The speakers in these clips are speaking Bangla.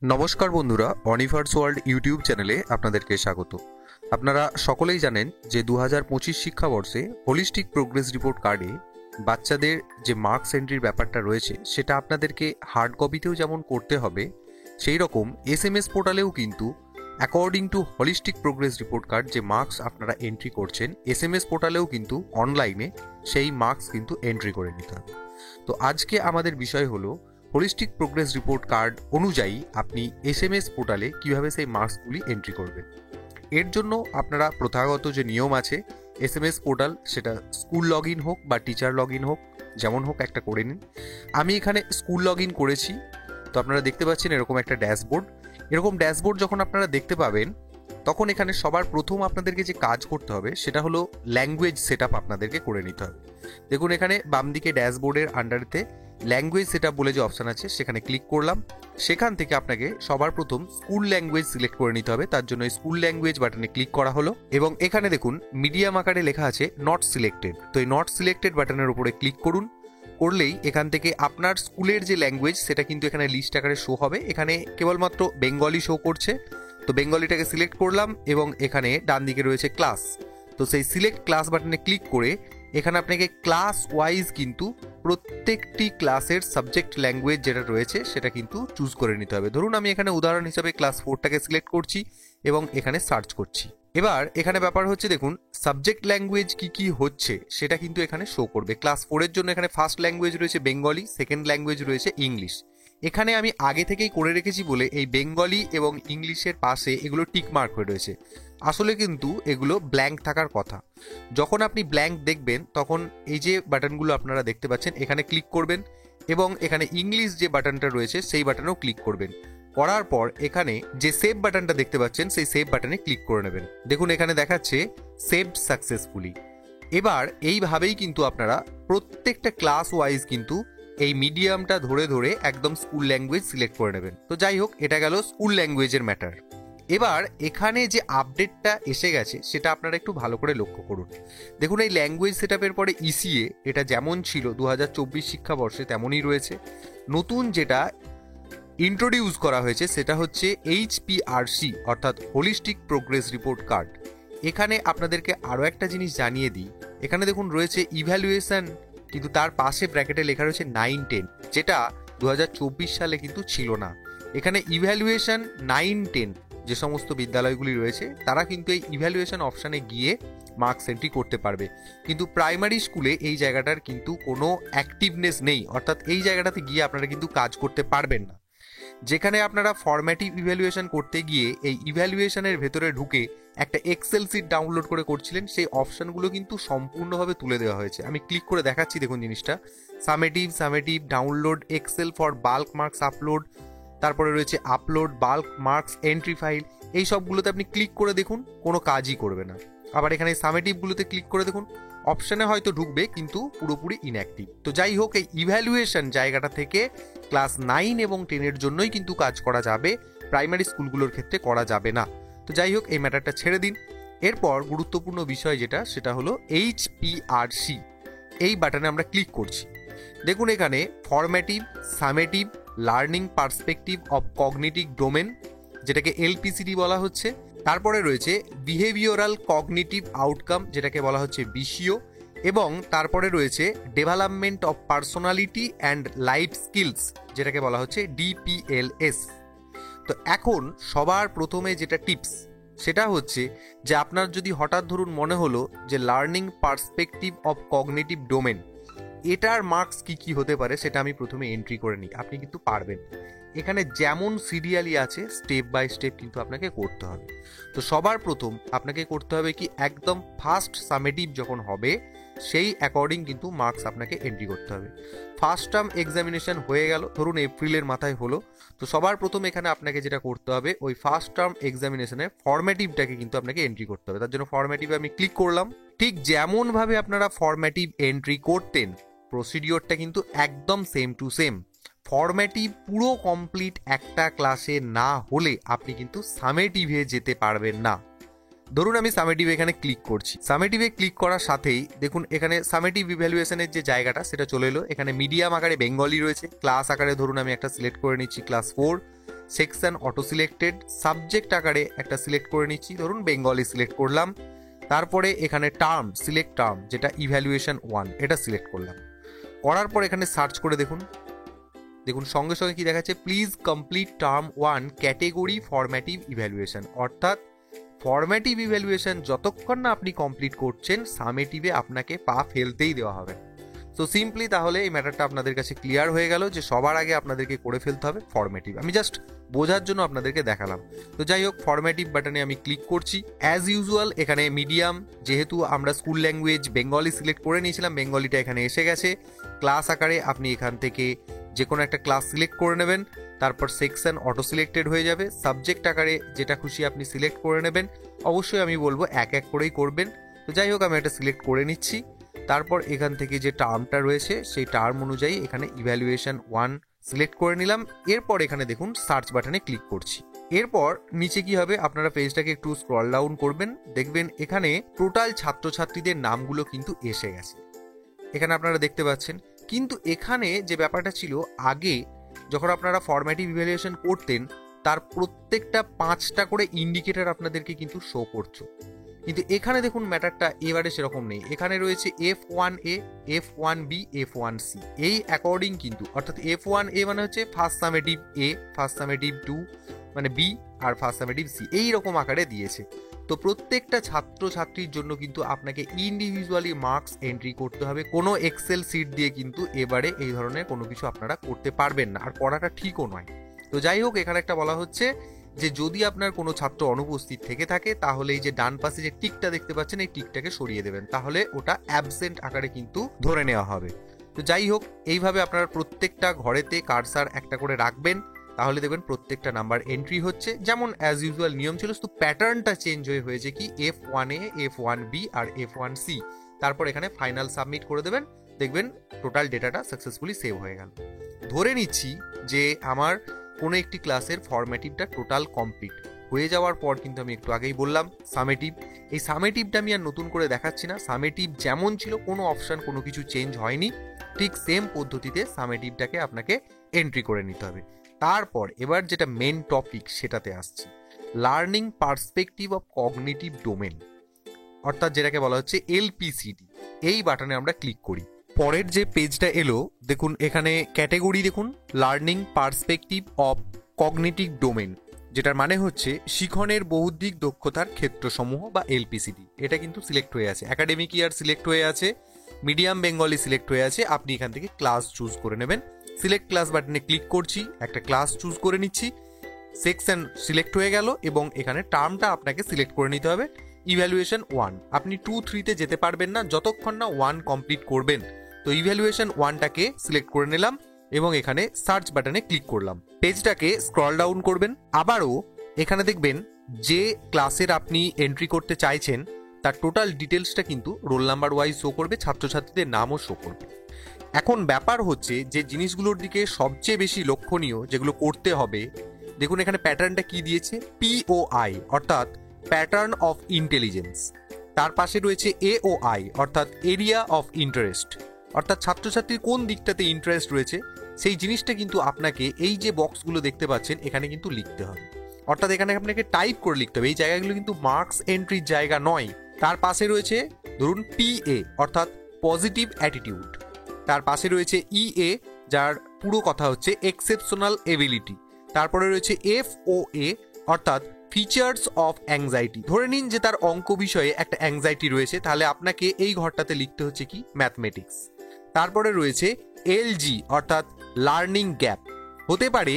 নমস্কার বন্ধুরা, অনিভার্স ওয়ার্ল্ড ইউটিউব চ্যানেলে আপনাদেরকে স্বাগত। আপনারা সকলেই জানেন যে 2025 শিক্ষাবর্ষে হোলিস্টিক প্রোগ্রেস রিপোর্ট কার্ডে বাচ্চাদের যে মার্কস এন্ট্রির ব্যাপারটা রয়েছে সেটা আপনাদেরকে হার্ড কপিতেও যেমন করতে হবে, সেই রকম এসএমএস পোর্টালেও কিন্তু according to holistic progress report card যে মার্কস আপনারা এন্ট্রি করছেন, এসএমএস পোর্টালেও কিন্তু অনলাইনে সেই মার্কস কিন্তু এন্ট্রি করে নিতে হবে। তো আজকে আমাদের বিষয় হলো হোলিস্টিক প্রোগ্রেস রিপোর্ট কার্ড অনুযায়ী আপনি এসএমএস পোর্টালে কিভাবে সেই মার্কসগুলি এন্ট্রি করবেন। এর জন্য আপনারা প্রথাগত যে নিয়ম আছে, এসএমএস পোর্টাল সেটা স্কুল লগ ইন হোক বা টিচার লগ ইন হোক, যেমন হোক একটা করে নিন। আমি এখানে স্কুল লগ ইন করেছি। তো আপনারা দেখতে পাচ্ছেন এরকম একটা ড্যাশবোর্ড। এরকম ড্যাশবোর্ড যখন আপনারা দেখতে পাবেন, তখন এখানে সবার প্রথম আপনাদেরকে যে কাজ করতে হবে সেটা হলো ল্যাঙ্গুয়েজ সেট আপ আপনাদেরকে করে নিতে হবে। দেখুন এখানে বাম দিকে ড্যাশবোর্ডের আন্ডারেতে ল্যাঙ্গুয়েজ সেট আপ বলে যে অপশান আছে সেখানে ক্লিক করলাম। সেখান থেকে আপনাকে সবার প্রথম স্কুল ল্যাঙ্গুয়েজ সিলেক্ট করে নিতে হবে। তার জন্য স্কুল ল্যাঙ্গুয়েজ বাটনে ক্লিক করা হলো এবং এখানে দেখুন মিডিয়াম আকারে লেখা আছে নট সিলেক্টেড। তো এই নট সিলেক্টেড বাটনের উপরে ক্লিক করুন। করলেই এখান থেকে আপনার স্কুলের যে ল্যাঙ্গুয়েজ সেটা কিন্তু এখানে লিস্ট আকারে শো হবে। এখানে কেবলমাত্র বেঙ্গলি শো করছে, তো বেঙ্গলিটাকে সিলেক্ট করলাম এবং এখানে ডান দিকে রয়েছে ক্লাস। তো সেই সিলেক্ট ক্লাস বাটনে ক্লিক করে এখানে আপনাকে ক্লাস ওয়াইজ কিন্তু প্রত্যেকটি ক্লাসের সাবজেক্ট ল্যাঙ্গুয়েজ যেটা রয়েছে সেটা কিন্তু চুজ করে নিতে হবে। ধরুন আমি এখানে উদাহরণ হিসাবে ক্লাস 4টাকে সিলেক্ট করছি এবং এখানে সার্চ করছি। এবার এখানে ব্যাপার হচ্ছে, দেখুন সাবজেক্ট ল্যাঙ্গুয়েজ কি কি হচ্ছে সেটা কিন্তু এখানে শো করবে। ক্লাস 4-এর জন্য এখানে ফার্স্ট ল্যাঙ্গুয়েজ রয়েছে বেঙ্গলি, সেকেন্ড ল্যাঙ্গুয়েজ রয়েছে ইংলিশ। এখানে আমি আগে থেকেই করে রেখেছি বলে এই বেঙ্গলি এবং ইংলিশের পাশে এগুলো টিক মার্ক হয়ে রয়েছে। আসলে কিন্তু এগুলো ব্ল্যাঙ্ক থাকার কথা। যখন আপনি ব্ল্যাঙ্ক দেখবেন তখন এই যে বাটনগুলো আপনারা দেখতে পাচ্ছেন এখানে ক্লিক করবেন এবং এখানে ইংলিশ যে বাটনটা রয়েছে সেই বাটনেও ক্লিক করবেন। করার পর এখানে যে সেভ বাটনটা দেখতে পাচ্ছেন সেই সেভ বাটনে ক্লিক করে নেবেন। দেখুন এখানে দেখাচ্ছে সেভড সাকসেসফুলি। এবার এইভাবেই কিন্তু আপনারা প্রত্যেকটা ক্লাস ওয়াইজ কিন্তু এই মিডিয়ামটা ধরে ধরে একদম স্কুল ল্যাঙ্গুয়েজ সিলেক্ট করে নেবেন। তো যাই হোক, এটা গেল স্কুল ল্যাঙ্গুয়েজের ম্যাটার। এবার এখানে যে আপডেটটা এসে গেছে সেটা আপনারা একটু ভালো করে লক্ষ্য করুন। দেখুন এই ল্যাঙ্গুয়েজ সেট আপের পরে ইসিএ এটা যেমন ছিল 2024 শিক্ষাবর্ষে তেমনই রয়েছে। নতুন যেটা ইন্ট্রোডিউস করা হয়েছে সেটা হচ্ছে এইচপিআরসি অর্থাৎ হোলিস্টিক প্রোগ্রেস রিপোর্ট কার্ড। এখানে আপনাদেরকে আরও একটা জিনিস জানিয়ে দিই, এখানে দেখুন রয়েছে ইভ্যালুয়েশন, কিন্তু তার পাশে ব্র্যাকেটে লেখা রয়েছে 9-10, যেটা 2024 সালে কিন্তু ছিল না। এখানে ইভ্যালুয়েশন 9-10 যে সমস্ত বিদ্যালয়গুলি রয়েছে তারা কিন্তু এই ইভ্যালুয়েশন অপশানে গিয়ে মার্কস এন্ট্রি করতে পারবে, কিন্তু প্রাইমারি স্কুলে এই জায়গাটার কিন্তু কোনো অ্যাক্টিভনেস নেই, অর্থাৎ এই জায়গাটাতে গিয়ে আপনারা কিন্তু কাজ করতে পারবেন না। যেখানে আপনারা ফরম্যাটিভ ইভ্যালুয়েশন করতে গিয়ে এই ইভ্যালুয়েশনের ভেতরে ঢুকে একটা এক্সেল সিট ডাউনলোড করে করছিলেন, সেই অপশানগুলো কিন্তু সম্পূর্ণভাবে তুলে দেওয়া হয়েছে। আমি ক্লিক করে দেখাচ্ছি, দেখুন জিনিসটা summative download excel for bulk marks upload, তারপরে রয়েছে upload bulk marks entry file. এই সবগুলোতে আপনি ক্লিক করে দেখুন, কোনো কাজই করবে না। আবার এখানে সামেটিভগুলোতে ক্লিক করে দেখুন, অপশানে হয়তো ঢুকবে কিন্তু পুরোপুরি ইনঅ্যাক্টিভ। তো যাই হোক, এই ইভ্যালুয়েশন জায়গাটা থেকে ক্লাস 9 এবং 10-এর জন্যই কিন্তু কাজ করা যাবে, প্রাইমারি স্কুলগুলোর ক্ষেত্রে করা যাবে না। তো যাই হোক, এই ম্যাটারটা ছেড়ে দিন। এরপর গুরুত্বপূর্ণ বিষয় যেটা সেটা হলো এইচপিআরসি, এই বাটনে আমরা ক্লিক করছি। দেখুন এখানে formative, summative, learning perspective of cognitive domain, যেটাকে এলপিসিডি বলা হচ্ছে। তারপরে রয়েছে বিহেভিওরাল কগনিটিভ আউটকাম, যেটাকে বলা হচ্ছে বিসিও, এবং তারপরে রয়েছে development of personality and life skills, যেটাকে বলা হচ্ছে ডিপিএলএস। তো এখন সবার প্রথমে যেটা টিপস সেটা হচ্ছে যে আপনার যদি হঠাৎ ধরুন মনে হলো যে learning perspective of cognitive domain এটার মার্কস কি কি হতে পারে সেটা আমি প্রথমে এন্ট্রি করে নিই, আপনি কিন্তু পারবেন। এখানে যেমন সিরিয়ালি আছে স্টেপ বাই স্টেপ কিন্তু আপনাকে করতে হবে। তো সবার প্রথম আপনাকে করতে হবে কি, একদম ফার্স্ট সামেটিভ যখন হবে সেই অ্যাকর্ডিং কিন্তু মার্কস আপনাকে এন্ট্রি করতে হবে। ফার্স্ট টার্ম এক্সামিনেশন হয়ে গেল, ধরুন এপ্রিলের মাথায় হলো, তো সবার প্রথম এখানে আপনাকে যেটা করতে হবে ওই ফার্স্ট টার্ম এক্সামিনেশনের ফরম্যাটিভটাকে কিন্তু আপনাকে এন্ট্রি করতে হবে। তার জন্য ফরম্যাটিভে আমি ক্লিক করলাম। ঠিক যেমনভাবে আপনারা ফরম্যাটিভ এন্ট্রি করতেন প্রসিডিওরটা কিন্তু একদম সেম টু সেম। ফরম্যাটিভ পুরো কমপ্লিট একটা ক্লাসে না হলে আপনি কিন্তু সামেটিভে যেতে পারবেন না। ধরুন আমি সামেটিভ এখানে ক্লিক করছি। সামেটিভে ক্লিক করার সাথেই দেখুন এখানে সামেটিভ ইভ্যালুয়েশনের যে জায়গাটা সেটা চলে এলো। এখানে মিডিয়াম আকারে বেঙ্গলি রয়েছে, ক্লাস আকারে ধরুন আমি একটা সিলেক্ট করে নিচ্ছি class 4, section auto selected, subject আকারে একটা সিলেক্ট করে নিচ্ছি, ধরুন বেঙ্গলি সিলেক্ট করলাম। তারপরে এখানে টার্ম, সিলেক্ট টার্ম, যেটা ইভ্যালুয়েশন 1, এটা সিলেক্ট করলাম। করার পর এখানে সার্চ করে দেখুন, সঙ্গে সঙ্গে কি দেখাচ্ছে, please complete term 1 category formative evaluation. অর্থাৎ ফরম্যাটিভ ইভ্যালুয়েশন যতক্ষণ না আপনি কমপ্লিট করছেন, সামেটিভে আপনাকে পা ফেলতেই দেওয়া হবে। তো সিম্পলি তাহলে এই ম্যাটারটা আপনাদের কাছে ক্লিয়ার হয়ে গেল যে সবার আগে আপনাদেরকে করে ফেলতে হবে ফরম্যাটিভ। আমি জাস্ট বোঝার জন্য আপনাদেরকে দেখালাম। তো যাই হোক, ফরম্যাটিভ বাটনে আমি ক্লিক করছি। অ্যাজ ইউজুয়াল এখানে মিডিয়াম, যেহেতু আমরা স্কুল ল্যাঙ্গুয়েজ বেঙ্গলি সিলেক্ট করে নিয়েছিলাম, বেঙ্গলিটা এখানে এসে গেছে। ক্লাস আকারে আপনি এখান থেকে যে কোনো একটা ক্লাস সিলেক্ট করে নেবেন, তারপর সেকশন অটো সিলেক্টেড হয়ে যাবে। সাবজেক্ট আকারে যেটা খুশি আপনি সিলেক্ট করে নেবেন। অবশ্যই আমি বলবো এক এক করেই করবেন। তো যাই হোক, আমি এটা সিলেক্ট করে নিচ্ছি। তারপর এখান থেকে যে টার্মটা রয়েছে সেই টার্ম অনুযায়ী এখানে ইভ্যালুয়েশন 1 সিলেক্ট করে নিলাম। এরপর এখানে দেখুন সার্চ বাটনে ক্লিক করছি। এরপর নিচে কি হবে, আপনারা পেজটাকে একটু স্ক্রল ডাউন করবেন, দেখবেন এখানে টোটাল ছাত্রছাত্রীদের নামগুলো কিন্তু এসে গেছে, এখানে আপনারা দেখতে পাচ্ছেন। কিন্তু এখানে যে ব্যাপারটা ছিল, আগে যখন আপনারা ফরম্যাটিভ ইভ্যালুয়েশন করতেন, তার প্রত্যেকটা 5টা করে ইন্ডিকেটর আপনাদেরকে কিন্তু শো করছো। কিন্তু এখানে দেখুন ম্যাটারটা এবারে সেরকম নেই। এখানে রয়েছে F1A, F1B, F1C, এই অ্যাকর্ডিং কিন্তু, অর্থাৎ F1A মানে হচ্ছে first summative A, first summative 2 মানে B, আর ফার্স্ট সামেটিভ C, এই রকম আকারে দিয়েছে। তো প্রত্যেকটা ছাত্রছাত্রীর জন্য কিন্তু আপনাকে ইন্ডিভিজুয়ালি মার্কস এন্ট্রি করতে হবে। কোনো এক্সেল সিট দিয়ে কিন্তু এবারে এই ধরনের কোনো কিছু আপনারা করতে পারবেন না, আর করাটা ঠিকও নয়। তো যাই হোক, এখানে একটা বলা হচ্ছে যে যদি আপনার কোনো ছাত্র অনুপস্থিত থেকে থাকে, তাহলে এই যে ডান পাশে যে টিকটা দেখতে পাচ্ছেন, এই টিকটাকে সরিয়ে দেবেন, তাহলে ওটা অ্যাবসেন্ট আকারে কিন্তু ধরে নেওয়া হবে। তো যাই হোক, এইভাবে আপনারা প্রত্যেকটা ঘরেতে কার্সার একটা করে রাখবেন, তাহলে দেখবেন প্রত্যেকটা নাম্বার এন্ট্রি হচ্ছে যেমন অ্যাজ ইউজুয়াল নিয়ম ছিল, শুধু প্যাটার্নটা চেঞ্জ হয়েছে কি F1A, F1B আর F1C। তারপর এখানে ফাইনাল সাবমিট করে দেবেন, দেখবেন টোটাল ডেটাটা সাকসেসফুলি সেভ হয়ে গেল। ধরে নিচ্ছি যে আমার কোনো একটি ক্লাসের ফরম্যাটিভটা টোটাল কমপ্লিট হয়ে যাওয়ার পর, কিন্তু আমি একটু আগেই বললাম সামেটিভ, এই সামেটিভটা আমি আর নতুন করে দেখাচ্ছি না। সামেটিভ যেমন ছিল, কোনো অপশন কোনো কিছু চেঞ্জ হয়নি, ঠিক সেম পদ্ধতিতে সামেটিভটাকে আপনাকে এন্ট্রি করে নিতে হবে। তারপর এবার যেটা মেন টপিক সেটাতে আসছি, learning perspective of cognitive domain, অর্থাৎ যেটাকে বলা হচ্ছে LPCD। এই বাটনে আমরা ক্লিক করি। পরের যে পেজটা এলো, দেখুন এখানে ক্যাটেগরি দেখুন, learning perspective of cognitive domain, যেটার মানে হচ্ছে শিখনের বহুদিক দক্ষতার ক্ষেত্রসমূহ বা LPCD। এটা কিন্তু সিলেক্ট হয়ে আছে, একাডেমিক ইয়ার সিলেক্ট হয়ে আছে, মিডিয়াম বেঙ্গলি সিলেক্ট হয়ে আছে। আপনি এখান থেকে ক্লাস চুজ করে নেবেন। সিলেক্ট ক্লাস বাটনে ক্লিক করছি, একটা ক্লাস চুজ করে নিচ্ছি, সেকশন সিলেক্ট হয়ে গেল, এবং এখানে টার্মটা আপনাকে সিলেক্ট করে নিতে হবে ইভ্যালুয়েশন 1। আপনি 2, 3-তে যেতে পারবেন না যতক্ষণ না 1 কমপ্লিট করবেন। তো ইভ্যালুয়েশন 1টাকে সিলেক্ট করে নিলাম এবং এখানে সার্চ বাটনে ক্লিক করলাম। পেজটাকে স্ক্রল ডাউন করবেন, আবারও এখানে দেখবেন যে ক্লাসের আপনি এন্ট্রি করতে চাইছেন তার টোটাল ডিটেলসটা কিন্তু রোল নাম্বার ওয়াইজ শো করবে, ছাত্রছাত্রীদের নামও শো করবে। এখন ব্যাপার হচ্ছে যে জিনিসগুলোর দিকে সবচেয়ে বেশি লক্ষণীয় যেগুলো করতে হবে, দেখুন এখানে প্যাটার্নটা কি দিয়েছে, POI অর্থাৎ প্যাটার্ন অফ ইন্টেলিজেন্স। তার পাশে রয়েছে AOI অর্থাৎ এরিয়া অফ ইন্টারেস্ট, অর্থাৎ ছাত্রছাত্রীর কোন দিকটাতে ইন্টারেস্ট রয়েছে সেই জিনিসটা কিন্তু আপনাকে এই যে বক্সগুলো দেখতে পাচ্ছেন এখানে কিন্তু লিখতে হবে। অর্থাৎ এখানে আপনাকে টাইপ করে লিখতে হবে, এই জায়গাগুলো কিন্তু মার্কস এন্ট্রির জায়গা নয়। তার পাশে রয়েছে ধরুন PA অর্থাৎ পজিটিভ অ্যাটিটিউড, তার পাশে রয়েছে EA যার পুরো কথা হচ্ছে এক্সেপশনাল এবিলিটি, তারপরে রয়েছে FOA অর্থাৎ ফিচার্স অফ অ্যাংজাইটি। ধরে নিন যে তার অঙ্ক বিষয়ে একটা অ্যাংজাইটি রয়েছে, তাহলে আপনাকে এই ঘরটাতে লিখতে হচ্ছে কি ম্যাথমেটিক্স। তারপরে রয়েছে LG অর্থাৎ লার্নিং গ্যাপ, হতে পারে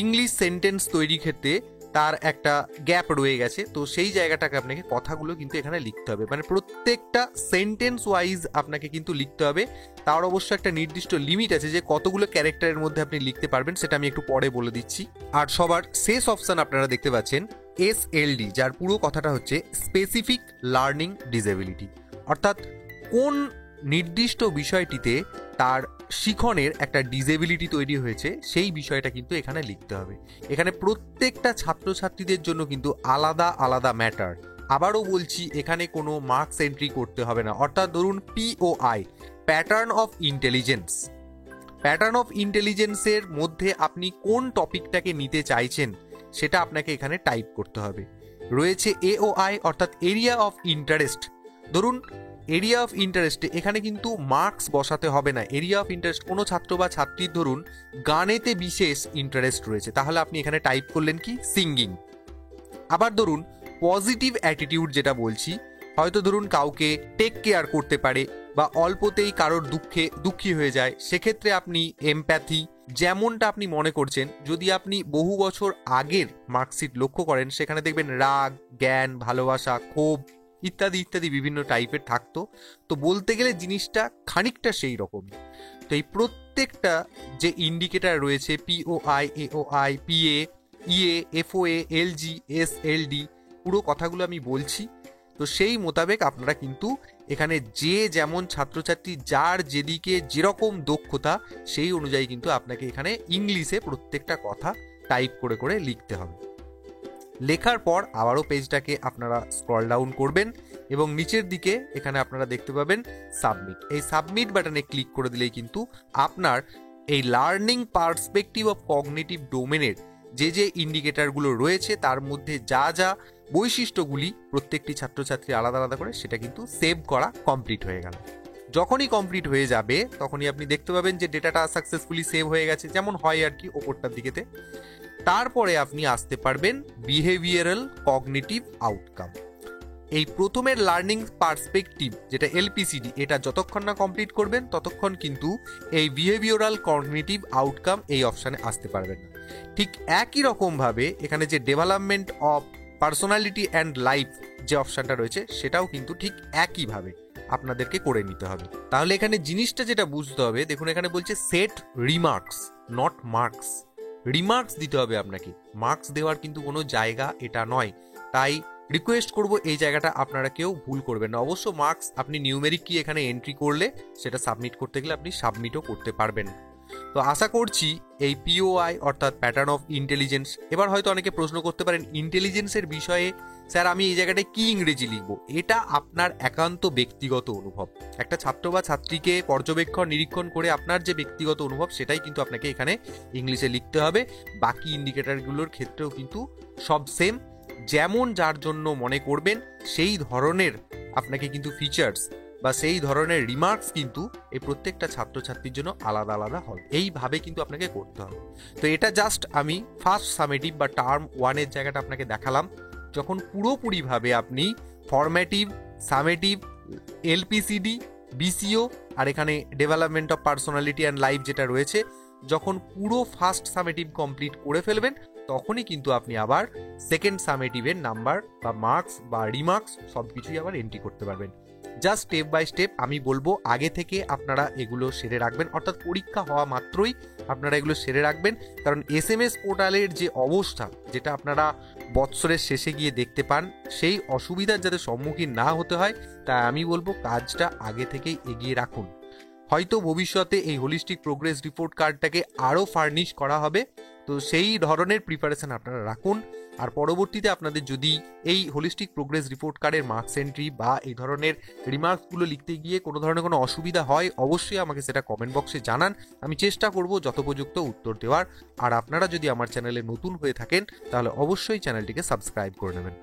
ইংলিশ সেন্টেন্স তৈরির ক্ষেত্রে তার একটা গ্যাপ রয়ে গেছে, তো সেই জায়গাটাকে আপনাকে কথাগুলো কিন্তু এখানে লিখতে হবে, মানে প্রত্যেকটা সেন্টেন্স ওয়াইজ আপনাকে কিন্তু লিখতে হবে। তার অবশ্য একটা নির্দিষ্ট লিমিট আছে যে কতগুলো ক্যারেক্টারের মধ্যে আপনি লিখতে পারবেন, সেটা আমি একটু পরে বলে দিচ্ছি। আর সবার শেষ অপশন আপনারা দেখতে পাচ্ছেন SLD, যার পুরো কথাটা হচ্ছে স্পেসিফিক লার্নিং ডিসেবিলিটি, অর্থাৎ কোন নির্দিষ্ট বিষয়টিতে তার শিখনের একটা ডিসেবিলিটি তৈরি হয়েছে সেই বিষয়টা কিন্তু এখানে লিখতে হবে। এখানে প্রত্যেকটা ছাত্রছাত্রীদের জন্য কিন্তু আলাদা আলাদা ম্যাটার। আবারও বলছি, এখানে কোনো মার্কস এন্ট্রি করতে হবে না। অর্থাৎ ধরুন POI pattern of intelligence, pattern of ইন্টেলিজেন্সের মধ্যে আপনি কোন টপিকটাকে নিতে চাইছেন সেটা আপনাকে এখানে টাইপ করতে হবে। রয়েছে AOI অর্থাৎ এরিয়া অফ ইন্টারেস্ট। ধরুন এরিয়া অফ ইন্টারেস্টে এখানে কিন্তু মার্কস বসাতে হবে না। এরিয়া অফ ইন্টারেস্ট কোনো ছাত্র বা ছাত্রীর ধরুন গানেতে বিশেষ ইন্টারেস্ট রয়েছে, তাহলে আপনি এখানে টাইপ করলেন কি সিঙ্গিং। আবার ধরুন পজিটিভ অ্যাটিটিউড যেটা বলছি, হয়তো ধরুন কাউকে টেক কেয়ার করতে পারে বা অল্পতেই কারোর দুঃখী হয়ে যায়, সেক্ষেত্রে আপনি এমপ্যাথি, যেমনটা আপনি মনে করছেন। যদি আপনি বহু বছর আগের মার্কশিট লক্ষ্য করেন সেখানে দেখবেন রাগ, জ্ঞান, ভালোবাসা, ক্ষোভ ইত্যাদি ইত্যাদি বিভিন্ন টাইপের থাকতো। তো বলতে গেলে জিনিসটা খানিকটা সেই রকমই। তো এই প্রত্যেকটা যে ইন্ডিকেটর রয়েছে POI, AOI, PA, EA, FOA, LG, SLD, পুরো কথাগুলো আমি বলছি। তো সেই মোতাবেক আপনারা কিন্তু এখানে যে যেমন ছাত্রছাত্রী যার যেদিকে যেরকম দক্ষতা সেই অনুযায়ী কিন্তু আপনাকে এখানে ইংলিশে প্রত্যেকটা কথা টাইপ করে করে লিখতে হবে। লেখার পর আবারও পেজটাকে আপনারা স্ক্রল ডাউন করবেন এবং নিচের দিকে এখানে আপনারা দেখতে পাবেন সাবমিট। এই সাবমিট বাটনে ক্লিক করে দিলেই কিন্তু আপনার এই লার্নিং পার্সপেক্টিভ অফ কগনিটিভ ডোমেনের যে যে ইন্ডিকেটরগুলো রয়েছে তার মধ্যে যা যা বৈশিষ্ট্যগুলি প্রত্যেকটি ছাত্রছাত্রী আলাদা আলাদা করে সেটা কিন্তু সেভ করা কমপ্লিট হয়ে গেল। যখনই কমপ্লিট হয়ে যাবে তখনই আপনি দেখতে পাবেন যে ডেটাটা সাকসেসফুলি সেভ হয়ে গেছে, যেমন হয় আর কি ওপরটার দিকেতে। তারপরে আপনি আসতে পারবেন বিহেভিয়ারাল কগনিটিভ আউটকাম। এই প্রথমের লার্নিং পার্সপেক্টিভ যেটা LPCD, এটা যতক্ষণ না কমপ্লিট করবেন ততক্ষণ কিন্তু এই বিহেভিয়ারাল কগনিটিভ আউটকাম এই অপশানে আসতে পারবেন না। ঠিক একই রকমভাবে এখানে যে development of personality and life যে অপশানটা রয়েছে সেটাও কিন্তু ঠিক একইভাবে আপনাদেরকে করে নিতে হবে। তাহলে এখানে জিনিসটা যেটা বুঝতে হবে, দেখুন এখানে বলছে set remarks not marks. Remarks দিতে হবে আপনাকে, মার্কস দেওয়ার কিন্তু কোনো জায়গা এটা নয়। তাই রিকোয়েস্ট করব এই জায়গাটা আপনারা কেউ ভুল করবেন না। অবশ্য মার্কস আপনি নিউমেরিক কি এখানে এন্ট্রি করলে সেটা সাবমিট করতে গেলে আপনি সাবমিটও করতে পারবেন। তো আশা করছি এই POI অর্থাৎ প্যাটার্ন অফ ইন্টেলিজেন্স, এবার হয়তো অনেকে প্রশ্ন করতে পারেন ইন্টেলিজেন্সের বিষয়ে স্যার আমি এই জায়গাটায় কি ইংরেজি লিখবো। এটা আপনার একান্ত ব্যক্তিগত অনুভব। একটা ছাত্র বা ছাত্রীকে পর্যবেক্ষণ নিরীক্ষণ করে আপনার যে ব্যক্তিগত অনুভব সেটাই কিন্তু আপনাকে এখানে ইংলিশে লিখতে হবে। বাকি ইন্ডিকেটরগুলোর ক্ষেত্রেও কিন্তু সব সেম, যেমন যার জন্য মনে করবেন সেই ধরনের আপনাকে কিন্তু ফিচার্স বা সেই ধরনের রিমার্কস কিন্তু এই প্রত্যেকটা ছাত্রছাত্রীর জন্য আলাদা আলাদা হবে। এইভাবে কিন্তু আপনাকে করতে হবে। তো এটা জাস্ট আমি ফার্স্ট সামেটিভ বা টার্ম 1-এর জায়গাটা আপনাকে দেখালাম। যখন পুরোপুরিভাবে আপনি ফরম্যাটিভ, সামেটিভ, LPCD, BCO আর এখানে development of personality and life যেটা রয়েছে, যখন পুরো ফার্স্ট সামেটিভ কমপ্লিট করে ফেলবেন তখনই কিন্তু আপনি আবার সেকেন্ড সামেটিভের নাম্বার বা মার্কস বা রিমার্কস সব কিছুই আবার এন্ট্রি করতে পারবেন। জাস্ট স্টেপ বাই স্টেপ আমি বলবো আগে থেকে আপনারা এগুলো সেরে রাখবেন, অর্থাৎ পরীক্ষা হওয়া মাত্রই আপনারা এগুলো সেরে রাখবেন। কারণ SMS পোর্টালের যে অবস্থা যেটা আপনারা বৎসরের শেষে গিয়ে দেখতে পান, সেই অসুবিধার যাতে সম্মুখীন না হতে হয় তাই আমি বলবো কাজটা আগে থেকেই এগিয়ে রাখুন। হয়তো ভবিষ্যতে এই হোলিস্টিক প্রোগ্রেস রিপোর্ট কার্ডটাকে আরও ফার্নিশ করা হবে, তো সেই ধরনের প্রিপারেশন আপনারা রাখুন। আর পরবর্তীতে আপনাদের যদি এই হোলিস্টিক প্রোগ্রেস রিপোর্ট কার্ডের মার্কস এন্ট্রি বা এই ধরনের রিমার্কসগুলো লিখতে গিয়ে কোনো ধরনের কোনো অসুবিধা হয় অবশ্যই আমাকে সেটা কমেন্ট বক্সে জানান, আমি চেষ্টা করব যথোপযুক্ত উত্তর দেওয়ার। আর আপনারা যদি আমার চ্যানেলে নতুন হয়ে থাকেন তাহলে অবশ্যই চ্যানেলটিকে সাবস্ক্রাইব করে নেবেন।